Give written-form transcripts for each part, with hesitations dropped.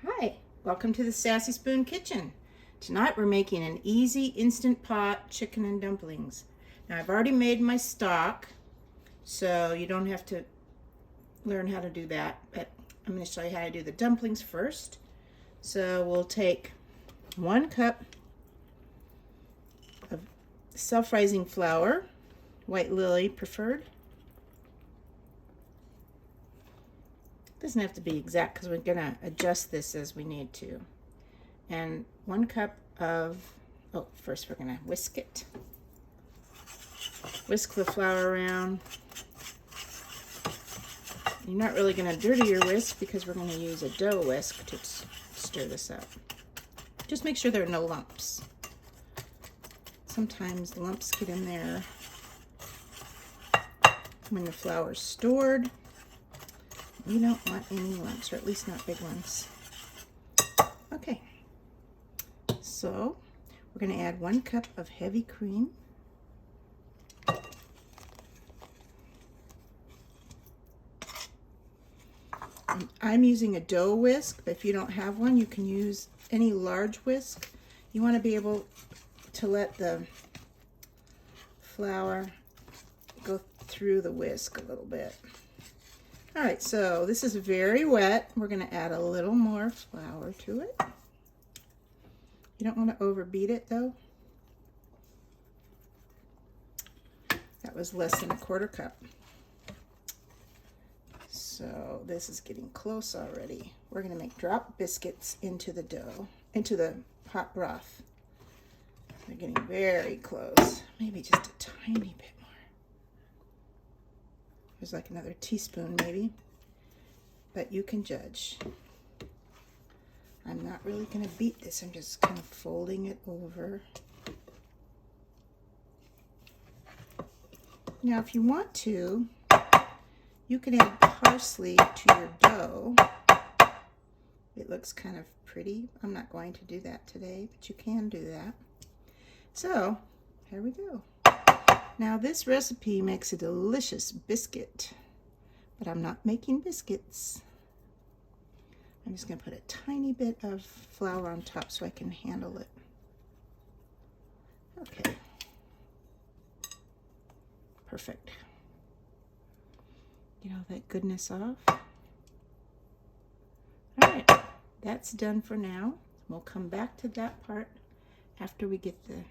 Hi, welcome to the Sassy Spoon Kitchen. Tonight we're making an easy instant pot chicken and dumplings. Now I've already made my stock, so you don't have to learn how to do that, but I'm going to show you how to do the dumplings first. So we'll take 1 cup of self-rising flour, white lily preferred. Doesn't have to be exact because we're going to adjust this as we need to. And 1 cup of, first we're going to whisk it. Whisk the flour around. You're not really going to dirty your whisk because we're going to use a dough whisk to stir this up. Just make sure there are no lumps. Sometimes lumps get in there when the flour's stored. You don't want any lumps, or at least not big ones. Okay, so we're going to add 1 cup of heavy cream. And I'm using a dough whisk, but if you don't have one, you can use any large whisk. You want to be able to let the flour go through the whisk a little bit. All right, so this is very wet. We're going to add a little more flour to it. You don't want to overbeat it though. That was less than 1/4 cup. So this is getting close already. We're going to make drop biscuits into the dough, into the hot broth. They're getting very close. Maybe just a tiny bit more. There's like another teaspoon maybe, but you can judge. I'm not really going to beat this. I'm just kind of folding it over. Now, if you want to, you can add parsley to your dough. It looks kind of pretty. I'm not going to do that today, but you can do that. So, here we go. Now, this recipe makes a delicious biscuit, but I'm not making biscuits. I'm just going to put a tiny bit of flour on top so I can handle it. Okay. Perfect. Get all that goodness off. All right, that's done for now. We'll come back to that part after we get the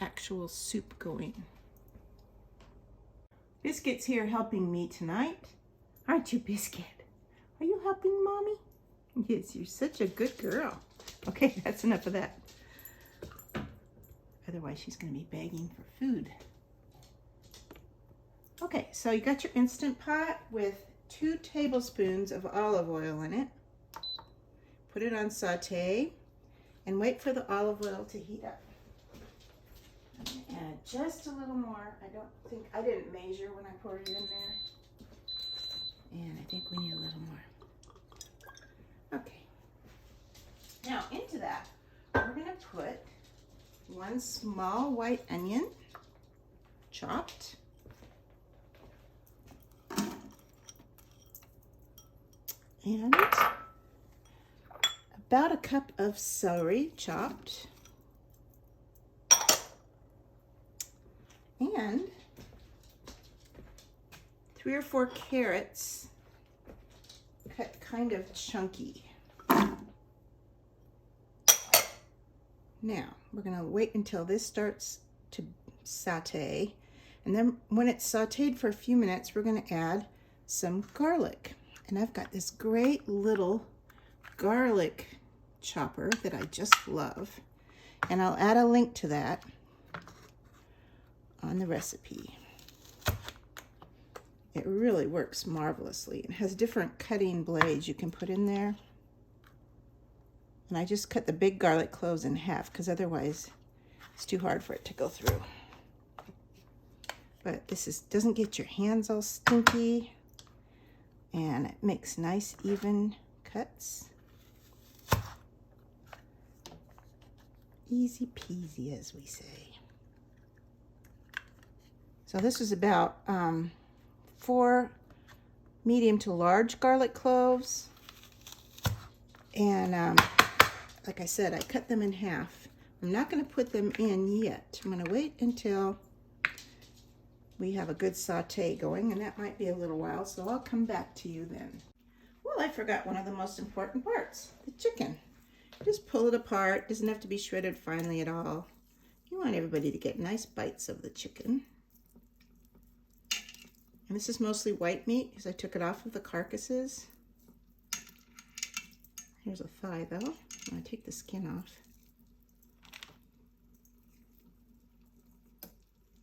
actual soup going. Biscuit's here helping me tonight. Aren't you, Biscuit? Are you helping Mommy? Yes, you're such a good girl. Okay, that's enough of that. Otherwise, she's going to be begging for food. Okay, so you got your Instant Pot with 2 tablespoons of olive oil in it. Put it on Sauté and wait for the olive oil to heat up. I'm going to add just a little more. I didn't measure when I poured it in there. And I think we need a little more. Okay. Now into that, we're going to put 1 small white onion, chopped. And about 1 cup of celery, chopped. And 3 or 4 carrots cut kind of chunky. Now, we're going to wait until this starts to saute. And then when it's sauteed for a few minutes, we're going to add some garlic. And I've got this great little garlic chopper that I just love. And I'll add a link to that on the recipe. It really works marvelously. It has different cutting blades you can put in there. And I just cut the big garlic cloves in half because otherwise it's too hard for it to go through. But this doesn't get your hands all stinky, and it makes nice even cuts. Easy peasy, as we say. So this is about 4 medium to large garlic cloves, And like I said, I cut them in half. I'm not going to put them in yet. I'm going to wait until we have a good saute going, and that might be a little while, so I'll come back to you then. Well, I forgot one of the most important parts, the chicken. Just pull it apart. Doesn't have to be shredded finely at all. You want everybody to get nice bites of the chicken. And this is mostly white meat because I took it off of the carcasses. Here's a thigh though. I'm going to take the skin off.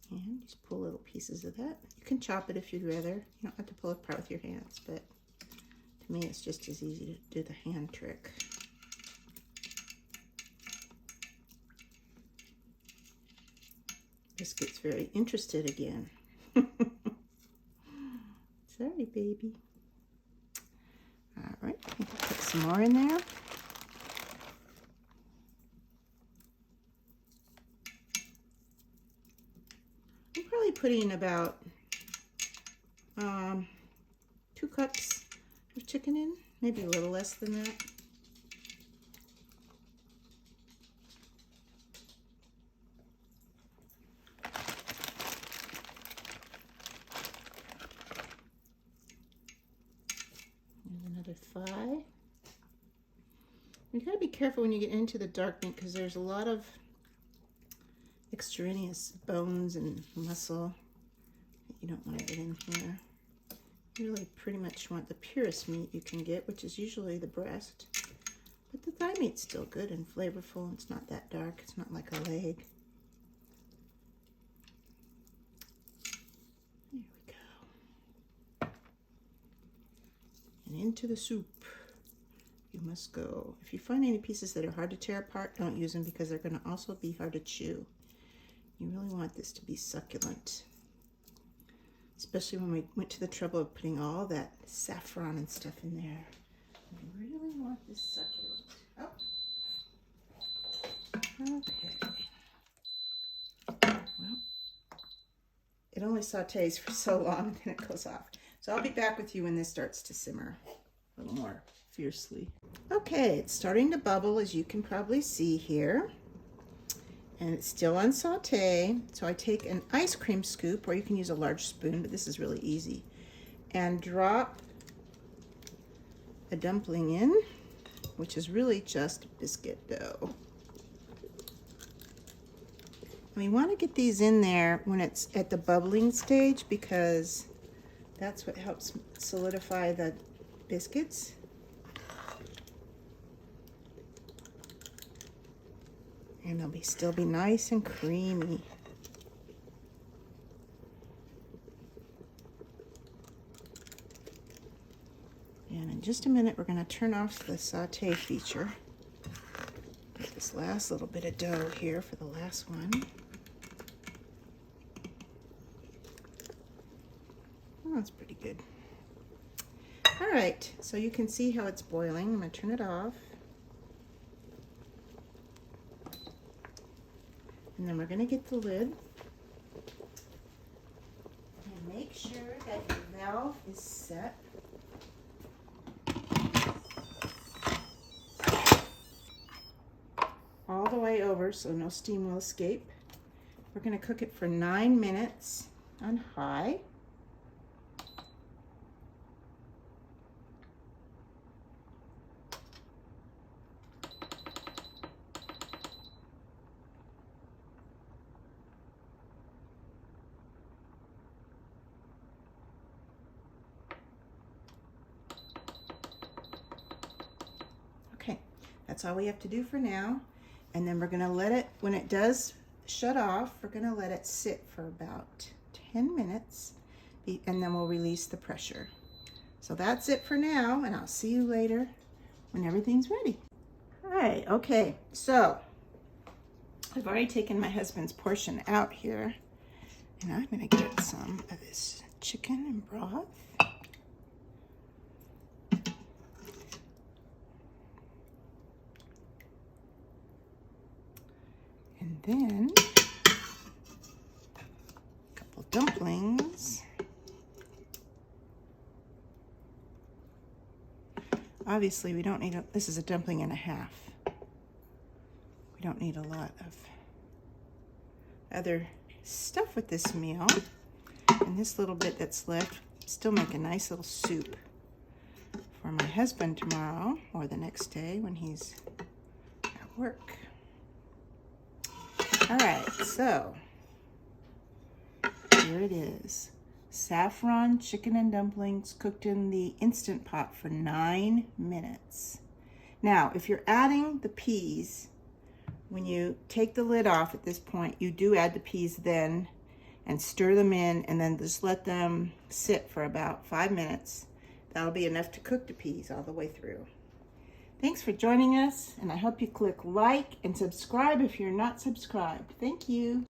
And just pull little pieces of that. You can chop it if you'd rather. You don't have to pull it apart with your hands, but to me it's just as easy to do the hand trick. This gets very interested again. Sorry, baby. All right, I think I'll put some more in there. I'm probably putting about 2 cups of chicken in, maybe a little less than that. Thigh. You gotta be careful when you get into the dark meat because there's a lot of extraneous bones and muscle that you don't want to get in here. You really pretty much want the purest meat you can get, which is usually the breast. But the thigh meat's still good and flavorful. It's not that dark. It's not like a leg. There we go. And into the soup you must go. If you find any pieces that are hard to tear apart, don't use them because they're going to also be hard to chew. You really want this to be succulent, especially when we went to the trouble of putting all that saffron and stuff in there. You really want this succulent. Oh, okay. Well, it only sautés for so long and then it goes off. So I'll be back with you when this starts to simmer a little more fiercely. Okay, it's starting to bubble, as you can probably see here. And it's still on saute. So I take an ice cream scoop, or you can use a large spoon, but this is really easy. And drop a dumpling in, which is really just biscuit dough. We want to get these in there when it's at the bubbling stage because that's what helps solidify the biscuits. And they'll still be nice and creamy. And in just a minute, we're going to turn off the saute feature. Get this last little bit of dough here for the last one. Oh, that's pretty good. All right, so you can see how it's boiling. I'm going to turn it off. And then we're going to get the lid. And make sure that your valve is set. All the way over so no steam will escape. We're going to cook it for 9 minutes on high. Okay, that's all we have to do for now. And then we're going to let it, when it does shut off, we're going to let it sit for about 10 minutes and then we'll release the pressure. So that's it for now, and I'll see you later when everything's ready. All right, okay, so I've already taken my husband's portion out here, and I'm going to get some of this chicken and broth. And then a couple dumplings. Obviously, we don't need this is a dumpling and a half. We don't need a lot of other stuff with this meal. And this little bit that's left, still make a nice little soup for my husband tomorrow or the next day when he's at work. All right, so here it is. Saffron chicken and dumplings cooked in the Instant Pot for 9 minutes. Now, if you're adding the peas, when you take the lid off at this point, you do add the peas then and stir them in, and then just let them sit for about 5 minutes. That'll be enough to cook the peas all the way through. Thanks for joining us, and I hope you click like and subscribe if you're not subscribed. Thank you.